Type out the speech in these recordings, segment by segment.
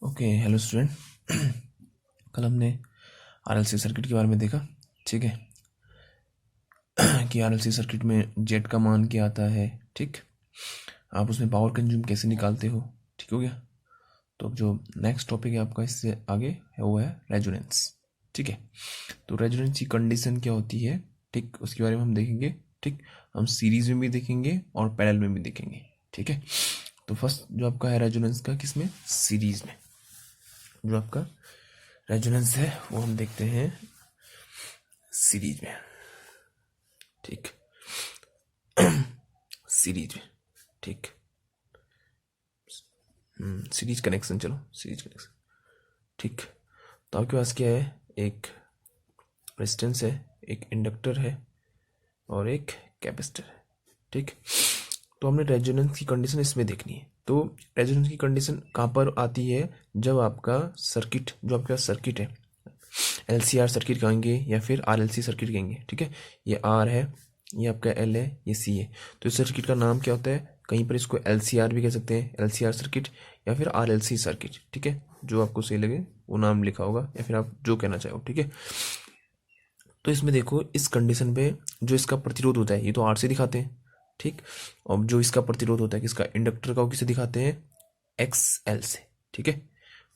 Okay hello student. कल हमने RLC circuit के बारे में देखा, ठीक है, कि आरएलसी सर्किट में जेड का मान क्या आता है, ठीक, आप उसमें पावर कंज्यूम कैसे निकालते हो, ठीक हो गया। तो अब जो नेक्स्ट टॉपिक है आपका इससे आगे है वो है रेजोनेंस, ठीक है। तो रेजोनेंस की कंडीशन क्या होती है, ठीक, उसके बारे में हम देखेंगे, ठीक। हम सीरीज में भी देखेंगे और पैरेलल में भी देखेंगे, ठीक है। तो फर्स्ट जो आपका है रेजोनेंस का, किसमें, सीरीज में। जो आपका रेजोनेंस है वो हम देखते हैं सीरीज में, ठीक, सीरीज में, ठीक। सीरीज कनेक्शन, चलो सीरीज कनेक्शन, ठीक। तो आपके पास क्या है, एक रेजिस्टेंस है, एक इंडक्टर है और एक कैपेसिटर है, ठीक। तो हमने रेजोनेंस की कंडीशन इसमें देखनी है। तो रेजोनेंस की कंडीशन कहाँ पर आती है, जब आपका सर्किट, जो आपका सर्किट है, एलसीआर सर्किट कहेंगे या फिर आरएलसी सर्किट कहेंगे, ठीक है। ये आर है, ये आपका एल है, ये सी है। तो इस सर्किट का नाम क्या होता है, कहीं पर इसको एलसीआर भी कह सकते हैं, एलसीआर सर्किट, या फिर आरएलसी सर्किट, ठीक है। जो आपको सही लगे वो नाम लिखा होगा या फिर आप जो कहना चाहो, ठीक है। तो इसमें देखो, इस कंडीशन पे जो इसका प्रतिरोध होता है ये तो आर से दिखाते हैं, ठीक। और जो इसका प्रतिरोध होता है किसका, इंडक्टर का, वो किसे दिखाते हैं, एक्स एल से, ठीक है।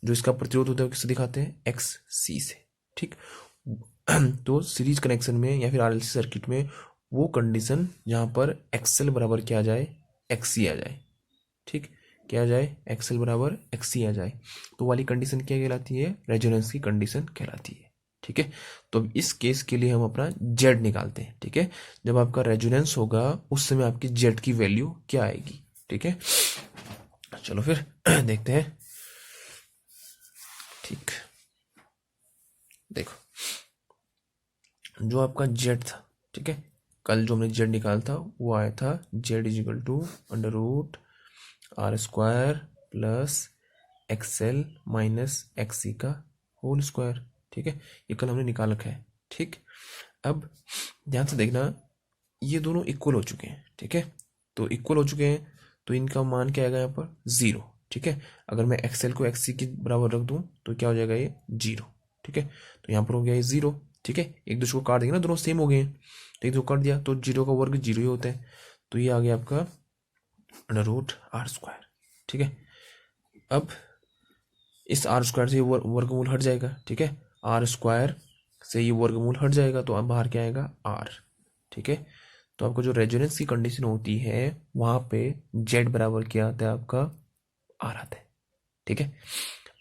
जो इसका प्रतिरोध होता है वो किसे दिखाते हैं, एक्स सी से, ठीक। तो सीरीज कनेक्शन में या फिर आरएलसी सर्किट में वो कंडीशन जहां पर एक्सएल बराबर क्या आ जाए, एक्सी आ जाए, ठीक। क्या आ जाए, एक्सएल बराबर एक्सी आ जाए, तो वाली कंडीशन क्या कहलाती है, रेजोनेंस की कंडीशन कहलाती है, ठीक है। तो अब इस केस के लिए हम अपना जेड निकालते हैं, ठीक है। जब आपका रेजोनेंस होगा उस समय आपकी जेड की वैल्यू क्या आएगी, ठीक है। चलो फिर देखते हैं, ठीक। देखो, जो आपका जेड था, ठीक है, कल जो हमने जेड निकाला था वो आया था Z is equal to under root R square plus XL minus XC का होल स्क्वायर, ठीक है। ये कल हमने निकाल रखा है, ठीक। अब ध्यान से देखना, ये दोनों इक्वल हो चुके हैं, ठीक है। तो इक्वल हो चुके हैं तो इनका मान क्या आएगा यहाँ पर, जीरो, ठीक है। अगर मैं एक्सएल को एक्सी के बराबर रख दूं तो क्या हो जाएगा, ये जीरो, ठीक है। तो यहाँ पर हो गया ये जीरो, ठीक है। एक दूसरे को काट देंगे ना, दोनों सेम हो गए हैं, तो एक दो काट दिया तो जीरो का वर्ग जीरो ही होता है। तो ये आ गया आपका अंडर रूट आर स्क्वायर, ठीक है। अब इस आर स्क्वायर से ये वर्गमूल हट जाएगा, ठीक है। आर स्क्वायर से ये वर्गमूल हट जाएगा तो अब बाहर क्या आएगा, आर, ठीक है। तो आपको जो रेजोनेंस की कंडीशन होती है वहां पे जेड बराबर क्या आता है, आपका आर आता है, ठीक है।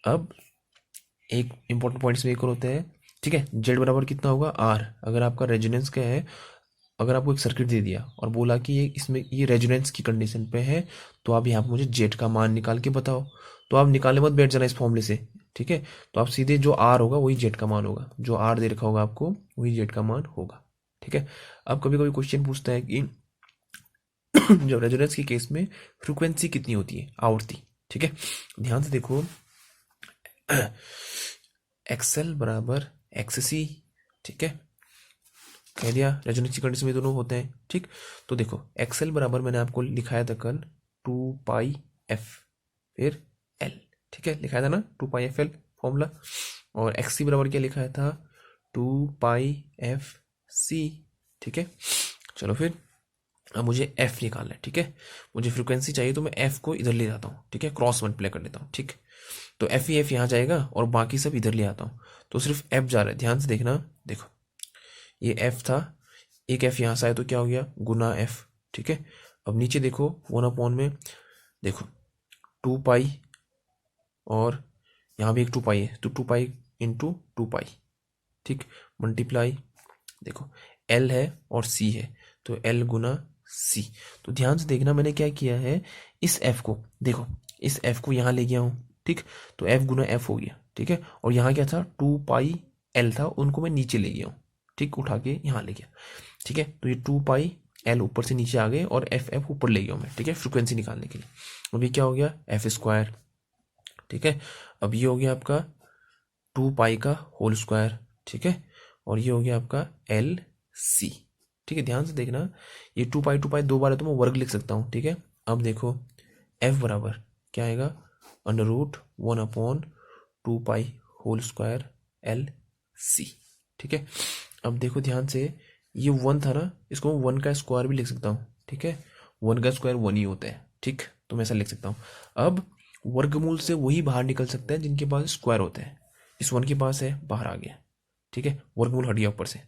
अब एक इंपॉर्टेंट पॉइंट इसमें एक और होता है, ठीक है। जेड बराबर कितना होगा, आर। अगर आपका रेजोनेंस क्या है, अगर आपको एक सर्किट दे दिया और बोला कि ये इसमें ये रेजोनेंस की कंडीशन पे है, तो आप यहाँ पे मुझे जेड का मान निकाल के बताओ। तो आप निकालने मत बैठ जाना इस फॉर्मूले से, ठीक है। तो आप सीधे जो आर होगा वही जेड का मान होगा, जो आर दे रखा होगा आपको वही जेड का मान होगा, ठीक है। अब कभी कभी क्वेश्चन पूछता है कि जब रेजोनेंस के केस में फ्रीक्वेंसी कितनी होती है, आवृत्ति, ठीक है। ध्यान से देखो, एक्सएल बराबर एक्ससी, ठीक है, कह दिया। रेजोनेंस की कंडीशन में दोनों होते हैं, ठीक। तो देखो, एक्सएल बराबर मैंने आपको लिखाया था कल 2πf फिर एल, ठीक है, लिखाया था ना 2πfl फॉर्मूला। और एक्ससी बराबर क्या लिखाया था, 2πfc, ठीक है। चलो फिर अब मुझे एफ निकालना है, ठीक है। मुझे फ्रीक्वेंसी चाहिए तो मैं एफ को इधर ले जाता हूँ, ठीक है, क्रॉस मल्टीप्लाई कर लेता हूँ, ठीक। तो एफ ही एफ यहाँ जाएगा और बाकी सब इधर ले आता हूँ, तो सिर्फ एफ जा रहा है। ध्यान से देखना, देखो ये एफ था, एक एफ यहाँ से आया तो क्या हो गया, गुना एफ, ठीक है। अब नीचे देखो 1/, में देखो 2π और यहाँ भी एक 2π है, तो 2π इंटू 2π, ठीक, मल्टीप्लाई, देखो एल है और सी है तो एल गुना सी। तो ध्यान से देखना, मैंने क्या किया है, इस एफ को देखो, इस एफ को यहाँ ले गया हूँ, ठीक। तो एफ गुना एफ हो गया, ठीक है। और यहाँ क्या था, 2πl था, उनको मैं नीचे ले गया हूँ, ठीक, उठा के यहाँ ले गया, ठीक है। तो ये 2πl ऊपर से नीचे आ गए और एफ एफ ऊपर ले गया हूँ मैं, ठीक है, फ्रिक्वेंसी निकालने के लिए। अब ये क्या हो गया, एफ स्क्वायर, ठीक है। अब ये हो गया आपका 2π का होल स्क्वायर, ठीक है। और ये हो गया आपका एल सी, ठीक है। ध्यान से देखना, ये 2π 2π दो बार है तो मैं वर्ग लिख सकता हूँ, ठीक है। अब देखो एफ बराबर क्या आएगा, अंडर रूट 1/2 पाई होल स्क्वायर एल सी। ठीक है, अब देखो ध्यान से, ये 1 था ना, इसको 1 का स्क्वायर भी लिख सकता हूँ। ठीक है, 1 का स्क्वायर 1 ही होता है। ठीक, तो मैं ऐसा लिख सकता हूँ। अब वर्गमूल से वही बाहर निकल सकता है जिनके पास स्क्वायर होता है। इस 1 के पास है, बाहर आ गया। ठीक है, वर्गमूल हट गया ऊपर से।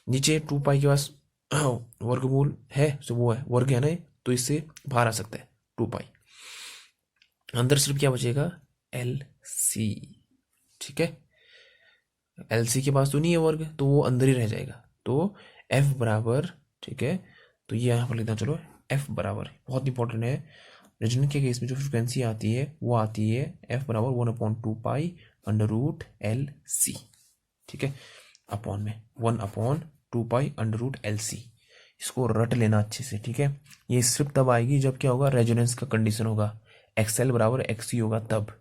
नीचे 2 पाई के पास वर्गमूल है, तो वो है वर्ग है ना, तो इससे बाहर आ सकता है 2 पाई। अंदर सिर्फ क्या बचेगा, एल सी। ठीक है, एल सी के पास तो नहीं है वर्ग, तो वो अंदर ही रह जाएगा। तो एफ बराबर, ठीक है, तो ये यहाँ पर लिखना, चलो एफ बराबर, बहुत इंपॉर्टेंट है, रेजोनेंस के केस में जो फ्रिक्वेंसी आती है वो आती है एफ बराबर 1/2 pi under root L C. ठीक है, अपॉन में 1/2 pi under root L C. इसको रट लेना अच्छे से। ठीक है, ये सिर्फ तब आएगी जब क्या होगा, रेजोनेंस का कंडीशन होगा, एक्सएल बराबर एक्सी होगा तब।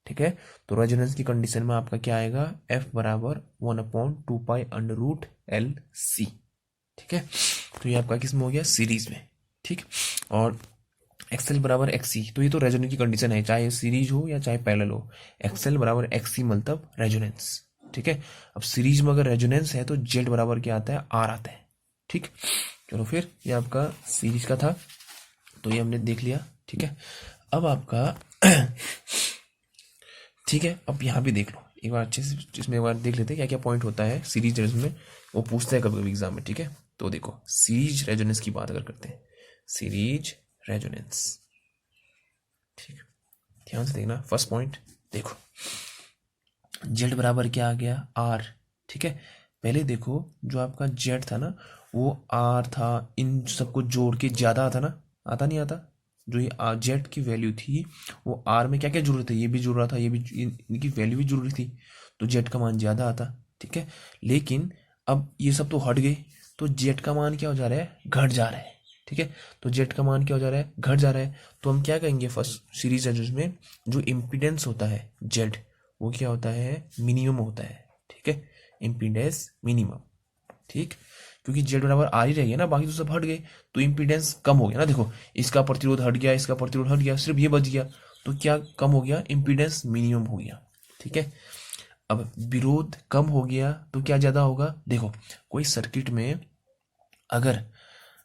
ठीक है, तो रेजोनेंस की कंडीशन में आपका क्या आएगा, एफ बराबर 1/2 pi under root L C. ठीक है, तो ये आपका किस में हो गया, सीरीज में। ठीक, और एक्सएल बराबर एक्सी, तो ये तो रेजोनेंस की कंडीशन है, चाहे सीरीज हो या चाहे पैरेलल हो। एक्सएल बराबर एक्सी मतलब रेजोनेंस। ठीक है, अब सीरीज में अगर रेजोनेंस है तो जेड बराबर क्या आता है, आर आता है। ठीक, चलो फिर ये आपका सीरीज का था, तो ये हमने देख लिया। ठीक है, अब आपका ठीक है, अब यहाँ भी देख लो एक बार अच्छे से, इसमें एक बार देख लेते हैं क्या क्या पॉइंट होता है सीरीज रेजोनेंस में, वो पूछते हैं कभी कभी एग्जाम में। ठीक है, तो देखो सीरीज रेजोनेंस की बात अगर करते हैं, सीरीज रेजोनेंस, ठीक, ध्यान से देखना। फर्स्ट पॉइंट देखो, जेड बराबर क्या आ गया, आर। ठीक है, पहले देखो जो आपका जेड था ना, वो आर था, इन सबको जोड़ के ज्यादा आता ना, आता नहीं आता, जो ये जेड की वैल्यू थी वो आर में क्या क्या जुड़ रहा था, ये भी जुड़ रहा था, ये भी, इनकी वैल्यू भी जुड़ रही थी, तो जेड का मान ज्यादा आता। ठीक है, लेकिन अब ये सब तो हट गए, तो जेड का मान क्या हो जा रहा है, घट जा रहा है। ठीक है, तो जेड का मान क्या हो जा रहा है, घट जा रहा है। तो हम क्या कहेंगे, फर्स्ट सीरीज है जिसमें जो इम्पीडेंस होता है जेड, वो क्या होता है, मिनिमम होता है। ठीक है, इम्पीडेंस मिनिमम। ठीक, क्योंकि जेड बराबर आर ही रह गया ना, बाकी तो सब हट गए, तो इम्पीडेंस कम हो गया ना। देखो इसका प्रतिरोध हट गया, इसका प्रतिरोध हट गया, सिर्फ ये बच गया, तो क्या कम हो गया, इम्पीडेंस मिनिमम हो गया। ठीक है, अब विरोध कम हो गया तो क्या ज्यादा होगा, देखो कोई सर्किट में अगर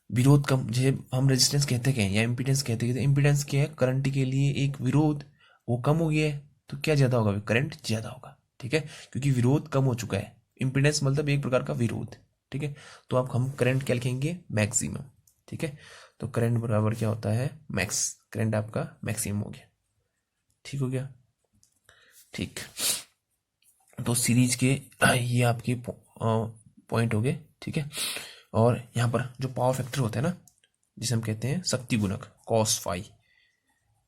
विरोध कम, जैसे हम रेजिस्टेंस कहते हैं या इम्पीडेंस कहते हैं, इम्पीडेंस क्या है, करंट के लिए एक विरोध, वो कम हो गया है, तो क्या ज्यादा होगा, करंट ज्यादा होगा। ठीक है, क्योंकि विरोध कम हो चुका है, इम्पीडेंस मतलब एक प्रकार का विरोध। ठीक है, तो अब हम करंट क्या लिखेंगे, मैक्सिमम। ठीक है, तो करंट बराबर क्या होता है, मैक्स, करंट आपका मैक्सिमम हो गया। ठीक हो गया। ठीक, तो सीरीज के ये आपके पॉइंट हो गए। ठीक है, और यहाँ पर जो पावर फैक्टर होता है ना, जिसे हम कहते हैं शक्ति गुणक कॉस फाई,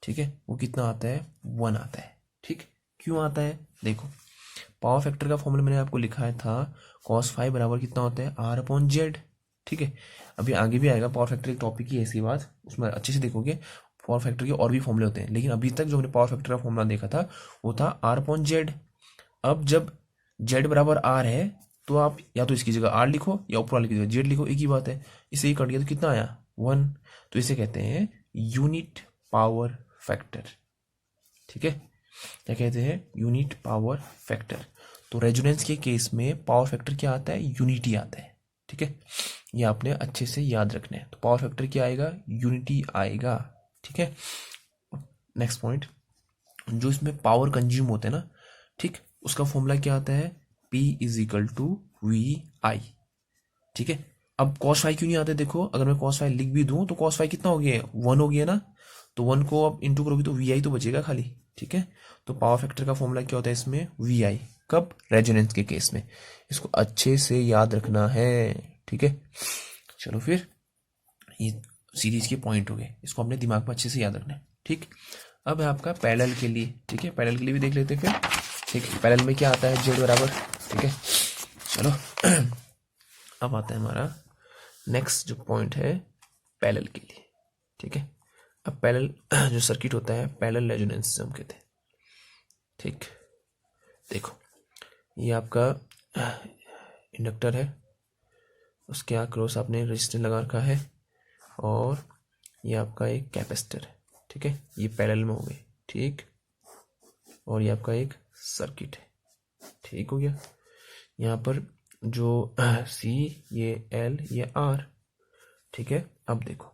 ठीक है, वो कितना आता है, 1 आता है। ठीक, क्यों आता है, देखो पावर फैक्टर का फॉर्मूला मैंने आपको लिखा है था, कॉस फाई बराबर कितना होता है, आर अपॉन जेड। ठीक है, अभी आगे भी आएगा पावर फैक्टर एक टॉपिक ही ऐसी बात, उसमें अच्छे से देखोगे पावर फैक्टर के और भी फॉर्मूले होते हैं, लेकिन अभी तक जो हमने पावर फैक्टर का फॉर्मूला देखा था वो था आर अपॉन जेड। अब जब जेड बराबर आर है, तो आप या तो इसकी जगह आर लिखो या ऊपर वाले की जगह जेड लिखो, एक ही बात है। इसे ही कट गया तो कितना आया, 1, तो इसे कहते हैं यूनिट पावर फैक्टर। ठीक है, क्या कहते हैं, यूनिट पावर फैक्टर। तो रेजोनेंस के केस में पावर फैक्टर क्या आता है, यूनिटी आता है। ठीक है, ये आपने अच्छे से याद रखना है, तो पावर फैक्टर क्या आएगा, यूनिटी आएगा। ठीक है, नेक्स्ट पॉइंट, जो इसमें पावर कंज्यूम होते हैं ना, ठीक, उसका फॉर्मूला क्या आता है, P is equal to V I. ठीक है, अब कॉस फाई क्यों नहीं आते, देखो अगर मैं कॉस फाई लिख भी दूं तो कॉस फाई कितना हो गया है, 1 हो गया ना, तो 1 को अब इंटू करोगे तो वी आई तो बचेगा खाली। ठीक है, तो पावर फैक्टर का फॉर्मूला क्या होता है इसमें, वी आई, कब, रेजोनेंस के केस में। इसको अच्छे से याद रखना है। ठीक है, चलो फिर ये सीरीज के पॉइंट हो गए, इसको अपने दिमाग में अच्छे से याद रखना है। ठीक, अब है आपका पैरेलल के लिए। ठीक है, पैरेलल के लिए भी देख लेते हैं फिर। ठीक है, पैरेलल में क्या आता है, जेड बराबर। ठीक है, चलो अब आता है हमारा नेक्स्ट जो पॉइंट है पैरेलल के लिए। ठीक है, अब पैरेलल जो सर्किट होता है, पैरेलल रेजोनेंस हम कहते हैं। ठीक, देखो ये आपका इंडक्टर है, उसके अक्रॉस आपने रेजिस्टेंस लगा रखा है, और ये आपका एक कैपेसिटर है। ठीक है, ये पैरेलल में हो गए। ठीक, और ये आपका एक सर्किट है। ठीक हो गया। यहाँ पर जो C, ये L, ये R। ठीक है। अब देखो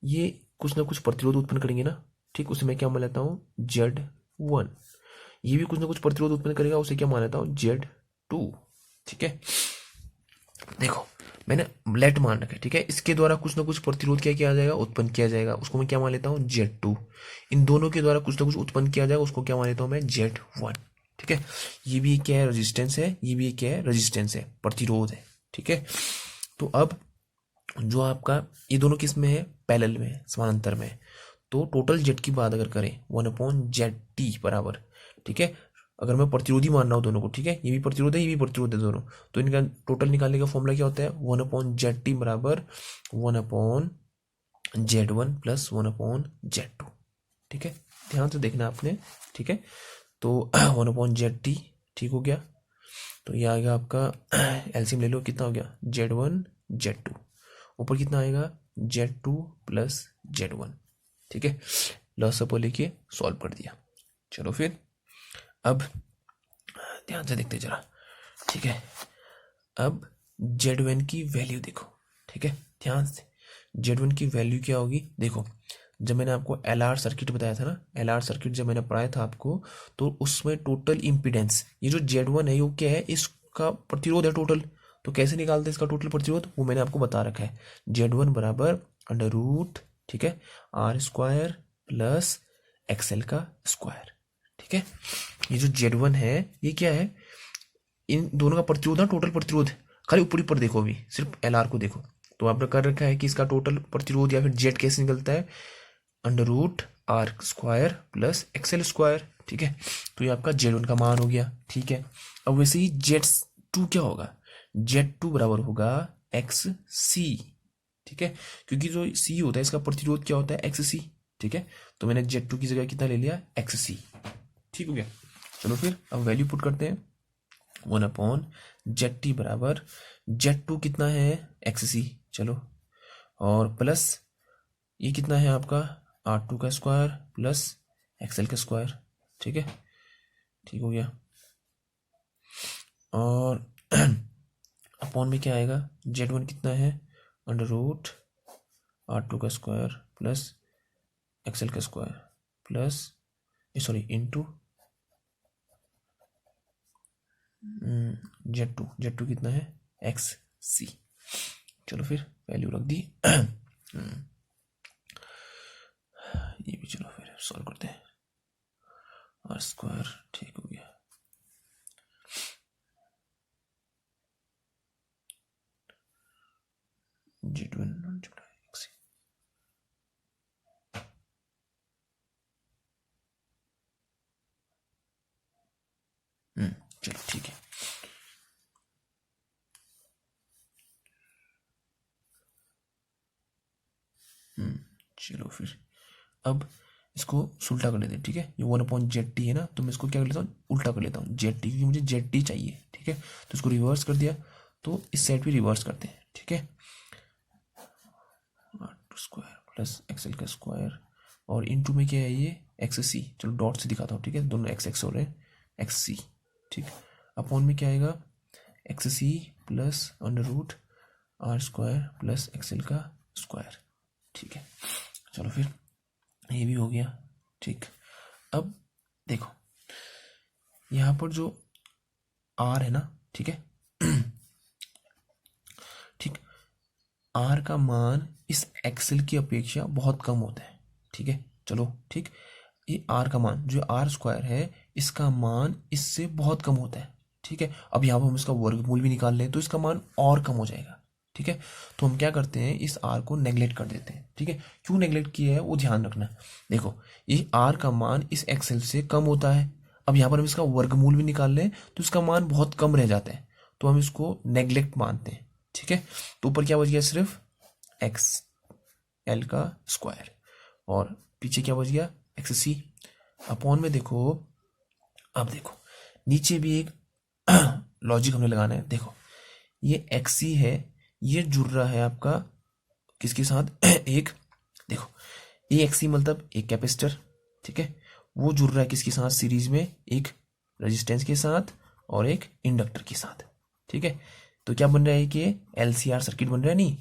ये कुछ ना कुछ प्रतिरोध उत्पन्न करेंगे ना। ठीक, उसे मैं क्या मान लेता हूँ Z1। ये भी कुछ ना कुछ प्रतिरोध उत्पन्न करेगा, उसे क्या मान लेता हूँ Z2। ठीक है। देखो मैंने लेट मान रखा है। ठीक है, इसके द्वारा कुछ ना कुछ प्रतिरोध क्या किया जाएगा, उत्पन्न किया जाएगा, उसको मैं क्या मान लेता हूँ Z2। इन दोनों के द्वारा कुछ ना कुछ उत्पन्न किया जाएगा, उसको क्या मान लेता हूँ मैं Z1। ठीक है, ये भी क्या है, रेजिस्टेंस है, ये भी क्या है, रेजिस्टेंस है, प्रतिरोध है। ठीक है, तो अब जो आपका ये दोनों किस में है, पैरेलल में है, समानांतर में है। तो टोटल जेड की बात अगर करें 1/ZT बराबर। ठीक है, अगर मैं प्रतिरोधी मान रहा हूँ दोनों को, ठीक है, ये भी प्रतिरोध है, ये भी प्रतिरोध है दोनों, तो इनका टोटल निकालने का फॉर्मूला क्या होता है, 1/ZT बराबर 1/Z1 प्लस 1/Z2। ठीक है, ध्यान से देखना आपने। ठीक है, तो 1/ZT ठीक हो गया। तो ये आ गया आपका एलसीएम ले लो, कितना हो गया Z1 Z2, ऊपर कितना आएगा Z2 प्लस Z1। ठीक है, लॉसअप लेके सॉल्व कर दिया। चलो फिर अब ध्यान से देखते जरा। ठीक है, अब Z1 की वैल्यू देखो। ठीक है, ध्यान से Z1 की वैल्यू क्या होगी, देखो जब मैंने आपको LR सर्किट बताया था ना, LR सर्किट जब मैंने पढ़ाया था आपको, तो उसमें टोटल इम्पीडेंस, ये जो Z1 है, ये क्या है, इसका प्रतिरोध है टोटल। तो कैसे निकालते हैं इसका टोटल प्रतिरोध, वो मैंने आपको बता रखा है। Z1 बराबर अंडर रूट, ठीक है, R² प्लस XL का स्क्वायर। ठीक है, ये जो Z1 है ये क्या है, इन दोनों का प्रतिरोध है, टोटल प्रतिरोध। खाली ऊपर ऊपर देखो, अभी सिर्फ LR को देखो, तो आपने कर रखा है कि इसका टोटल प्रतिरोध या फिर Z कैसे निकलता है, under root R² plus XL square. ठीक है, तो ये आपका Z1 का मान हो गया। ठीक है, अब वैसे ही Z2 क्या होगा, Z2 बराबर होगा XC। ठीक है, क्योंकि जो C होता है इसका प्रतिरोध क्या होता है, XC। ठीक है, तो मैंने Z2 की जगह कितना ले लिया, XC। ठीक हो गया। चलो फिर अब वैल्यू पुट करते हैं, 1/ZT बराबर Z2 कितना है, XC। चलो, और प्लस ये कितना है आपका R2 का स्क्वायर प्लस XL का स्क्वायर। ठीक है, ठीक हो गया। और अपॉन में क्या आएगा, Z1 कितना है, अंडर रूट R2 का स्क्वायर प्लस XL का square plus sorry into Z2 कितना है, XC। चलो फिर वैल्यू रख दी। ये भी चलो फिर सॉल्व करते हैं, R², ठीक हो गया। Z1 XC, चलो ठीक है। चलो फिर अब इसको उल्टा कर लेते हैं। ठीक है, ये 1/ZT है ना, तो मैं इसको क्या कर लेता हूँ, उल्टा कर लेता हूँ ZT, क्योंकि मुझे ZT चाहिए। ठीक है, तो इसको रिवर्स कर दिया, तो इस साइड भी रिवर्स करते हैं। ठीक है, R² प्लस XL का स्क्वायर और इनटू में क्या है, ये XC। चलो डॉट से दिखाता हूँ। ठीक है, दोनों XX हो रहे हैं, XC। ठीक, अपॉन में क्या आएगा, XC plus under root R² plus XL का स्क्वायर। ठीक है, चलो फिर ये भी हो गया। ठीक, अब देखो यहाँ पर जो R है ना, ठीक है, ठीक, R का मान इस XL की अपेक्षा बहुत कम होता है। ठीक है, चलो ठीक, ये R का मान जो R² है, इसका मान इससे बहुत कम होता है। ठीक है, अब यहाँ पर हम इसका वर्गमूल भी निकाल लें तो इसका मान और कम हो जाएगा। ठीक है, तो हम क्या करते हैं, इस R को नेग्लेक्ट कर देते हैं। ठीक है, क्यों नेग्लेक्ट किया है वो ध्यान रखना। देखो ये R का मान इस XL से कम होता है, अब यहाँ पर हम इसका वर्गमूल भी निकाल लें तो इसका मान बहुत कम रह जाता है, तो हम इसको नेग्लेक्ट मानते हैं। ठीक है, तो ऊपर क्या बच गया, सिर्फ XL का स्क्वायर और पीछे क्या बच गया, XC। अपॉन में देखो, अब देखो नीचे भी एक लॉजिक हमने लगाना है। देखो ये XC है, ये जुड़ रहा है आपका किसके साथ, एक देखो ये XC मतलब एक कैपेसिटर। ठीक है, वो जुड़ रहा है किसके साथ सीरीज में, एक रेजिस्टेंस के साथ और एक इंडक्टर के साथ। ठीक है, तो क्या बन रहा है कि LCR सर्किट बन रहा है। नहीं,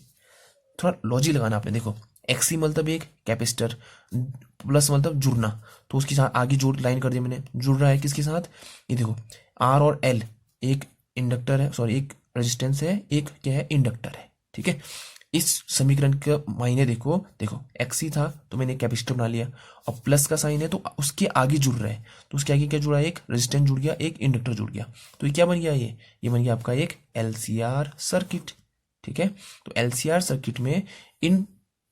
थोड़ा लॉजिक लगाना आपने। देखो एक्सी मतलब एक कैपेसिटर, प्लस मतलब जुड़ना, तो उसके साथ आगे जोड़ लाइन कर दिया मैंने, जुड़ रहा है किसके साथ, ये देखो आर और एल, एक इंडक्टर है, सॉरी एक रेजिस्टेंस है, एक क्या है इंडक्टर है। ठीक है, इस समीकरण का मायने देखो, देखो एक्सी था तो मैंने कैपेसिटर बना लिया, और प्लस का साइन है तो उसके आगे जुड़ रहा है, तो उसके आगे क्या जुड़ा है, एक रेजिस्टेंस जुड़ गया, एक इंडक्टर जुड़ गया, तो ये क्या बन गया, ये बन गया आपका एक LCR सर्किट। ठीक है, तो LCR सर्किट में इन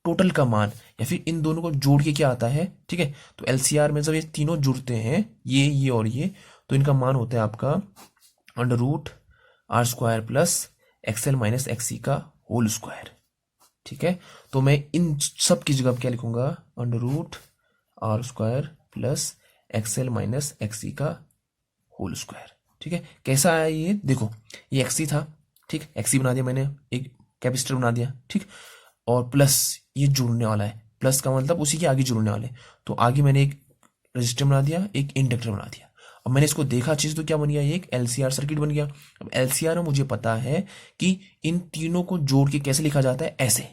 टोटल का मान या फिर इन दोनों को जोड़ के क्या आता है। ठीक है, तो LCR में जब ये तीनों जुड़ते हैं, ये और ये, तो इनका मान होता है आपका √R² plus XL minus XC का होल स्क्वायर। ठीक है, तो मैं इन सब की जगह क्या लिखूंगा, √R² plus XL minus XC का होल स्क्वायर। ठीक है, कैसा आया ये, देखो ये XC था, ठीक, XC बना दिया मैंने, एक कैपेसिटर बना दिया, ठीक, और प्लस ये जुड़ने वाला है, प्लस का मतलब उसी के आगे जुड़ने वाले, तो आगे मैंने एक रजिस्टर बना दिया, एक इंडक्टर बना दिया। अब मैंने इसको देखा अच्छे से तो क्या बन गया, ये एक LCR सर्किट बन गया। अब LCR में मुझे पता है कि इन तीनों को जोड़ के कैसे लिखा जाता है, ऐसे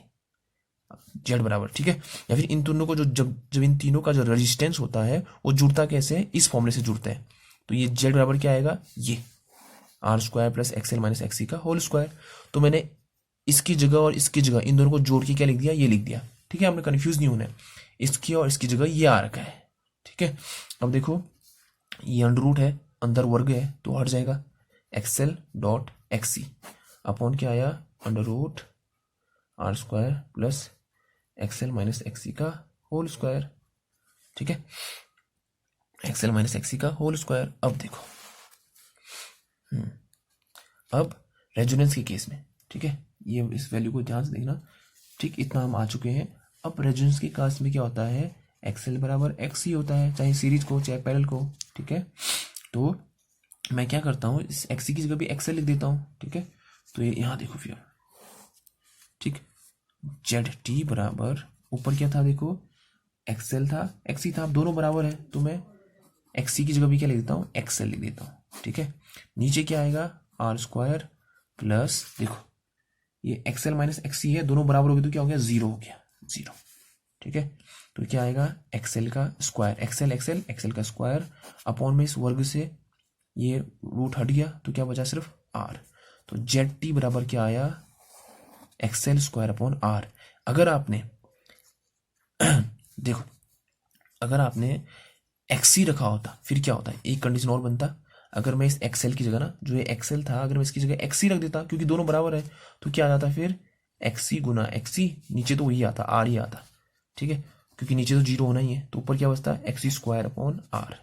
जेड बराबर, ठीक है, या फिर इन तीनों को जो जब इन तीनों का जो रेजिस्टेंस होता है वो जुड़ता कैसे, इस फॉर्मूले से जुड़ता है, तो ये जेड बराबर क्या आएगा, ये R² plus XL minus XC का होल स्क्वायर। तो मैंने इसकी जगह और इसकी जगह इन दोनों को जोड़ के क्या लिख दिया, ये लिख दिया। ठीक है, आपने कंफ्यूज नहीं होना है, इसकी और इसकी जगह ये आ रखा है। ठीक है, अब देखो ये अंडर है, अंदर वर्ग है तो हट जाएगा, XL.XC अपॉन क्या आया, √R² plus XL minus XC का होल स्क्वायर। ठीक है, XL माइनस XC का होल स्क्वायर। अब देखो अब रेजोनेंस के केस में, ठीक है, ये इस वैल्यू को ध्यान से देखना। ठीक, इतना हम आ चुके हैं। अब रेजोनेंस के केस में क्या होता है, XL बराबर XC होता है, चाहे सीरीज को चाहे पैरेलल को। ठीक है, तो मैं क्या करता हूँ, इस XC की जगह भी XL लिख देता हूँ। ठीक है, तो ये यहाँ देखो फिर, ठीक, ZT बराबर ऊपर क्या था, देखो XL था XC था, दोनों बराबर है, तो मैं XC की जगह भी क्या लिख देता हूँ, XL लिख देता हूँ। ठीक है, नीचे क्या आएगा, R² प्लस, देखो ये XL माइनस XC है, दोनों बराबर हो गए तो क्या हो गया, 0 हो गया, 0। ठीक है, तो क्या आएगा, XL का स्क्वायर, XL का स्क्वायर अपॉन में इस वर्ग से ये रूट हट गया तो क्या बचा, सिर्फ R। तो ZT बराबर क्या आया, XL² अपॉन R। अगर आपने देखो अगर आपने XC रखा होता फिर क्या होता है, एक कंडीशन और बनता, अगर मैं इस XL की जगह ना, जो ये XL था, अगर मैं इसकी जगह XC रख देता, क्योंकि दोनों बराबर है, तो क्या आ जाता फिर, XC गुना XC, नीचे तो वही आता, R ही आता। ठीक है, क्योंकि नीचे तो 0 होना ही है, तो ऊपर क्या बचता है, XC² अपॉन R।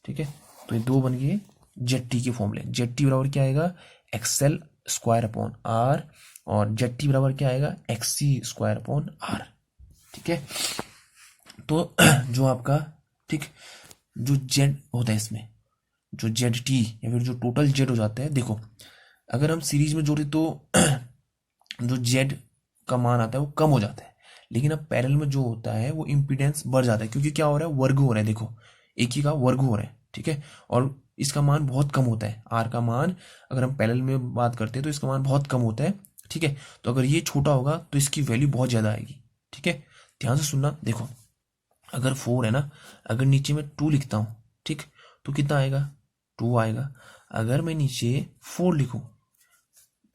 ठीक है, तो ये दो बन गए ZT के फॉर्मूले। ZT बराबर क्या आएगा, XL² अपॉन R, और ZT बराबर क्या आएगा, XC² अपॉन R। ठीक है, तो जो आपका, ठीक, जो Z होता है इसमें, जो ZT या फिर जो टोटल Z हो जाता है, देखो अगर हम सीरीज में जोड़े तो जो Z का मान आता है वो कम हो जाता है, लेकिन अब पैरेलल में जो होता है वो इम्पीडेंस बढ़ जाता है, क्योंकि क्या हो रहा है, वर्ग हो रहा है, देखो एक ही का वर्ग हो रहा है। ठीक है, और इसका मान बहुत कम होता है, R का मान अगर हम पैरेलल में बात करते हैं तो इसका मान बहुत कम होता है। ठीक है, तो अगर ये छोटा होगा तो इसकी वैल्यू बहुत ज़्यादा आएगी। ठीक है, ध्यान से सुनना, देखो अगर 4 है ना, अगर नीचे में 2 लिखता हूँ, ठीक, तो कितना आएगा, 2 आएगा। अगर मैं नीचे 4 लिखूँ,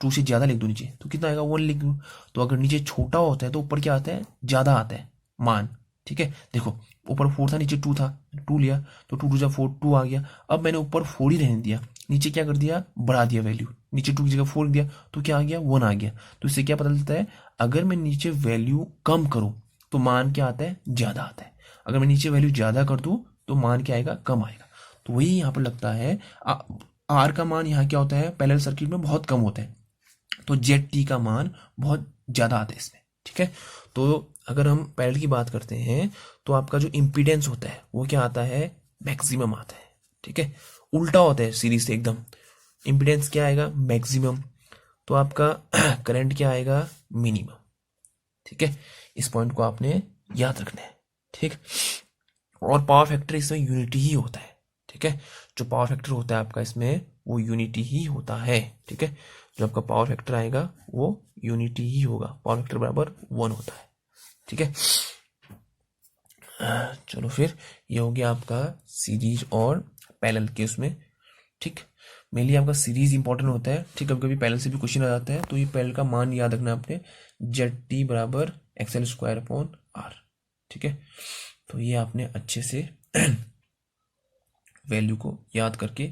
2 से ज़्यादा लिख दूँ नीचे, तो कितना आएगा, 1 लिख दूँ। तो अगर नीचे छोटा होता है तो ऊपर क्या आता है, ज़्यादा आता है मान। ठीक है, देखो ऊपर 4 था, नीचे 2 था, 2 लिया तो 2 2 4, 2 आ गया। अब मैंने ऊपर 4 ही रहने दिया, नीचे क्या कर दिया, बढ़ा दिया वैल्यू, नीचे 2 की जगह 4 दिया, तो क्या आ गया, 1 आ गया। तो इससे क्या पता चलता है, अगर मैं नीचे वैल्यू कम करूँ तो मान क्या आता है, ज़्यादा आता है। अगर मैं नीचे वैल्यू ज़्यादा कर दूँ तो मान क्या आएगा, कम आएगा। तो वही यहाँ पर लगता है, R का मान यहाँ क्या होता है, पैरेलल सर्किट में बहुत कम होता है, तो ZT का मान बहुत ज़्यादा आता है इसमें। ठीक है, तो अगर हम पैरेलल की बात करते हैं तो आपका जो इम्पीडेंस होता है वो क्या आता है, मैक्सिमम आता है। ठीक है, उल्टा होता है सीरीज से एकदम, इम्पीडेंस क्या आएगा, मैक्सिमम, तो आपका करंट क्या आएगा, मिनिमम। ठीक है, इस पॉइंट को आपने याद रखना है। ठीक, और पावर फैक्टर इसमें यूनिटी ही होता है, ठीक है। जो पावर फैक्टर होता है आपका इसमें वो यूनिटी ही होता है, ठीक है। जो आपका पावर फैक्टर आएगा वो यूनिटी ही होगा, पावर फैक्टर बराबर 1 होता है, ठीक है। चलो फिर ये हो गया आपका सीरीज और पैरेलल के उसमें, ठीक। मेनली आपका सीरीज इंपॉर्टेंट होता है, ठीक। कभी कभी पैरेलल से भी क्वेश्चन आ जाता है, तो ये पैरेलल का मान याद रखना आपने, ZT बराबर XL² ठीक है। तो ये आपने अच्छे से वैल्यू को याद करके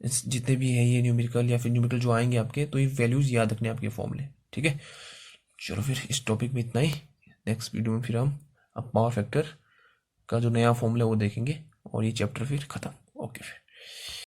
जितने भी है ये न्यूमेरिकल या फिर न्यूमेरिकल जो आएंगे आपके, तो ये वैल्यूज याद रखने आपके फॉर्मूले, ठीक है। चलो फिर इस टॉपिक में इतना ही। नेक्स्ट वीडियो में फिर हम अब पावर फैक्टर का जो नया फॉर्मूला वो देखेंगे और ये चैप्टर फिर खत्म। ओके फिर।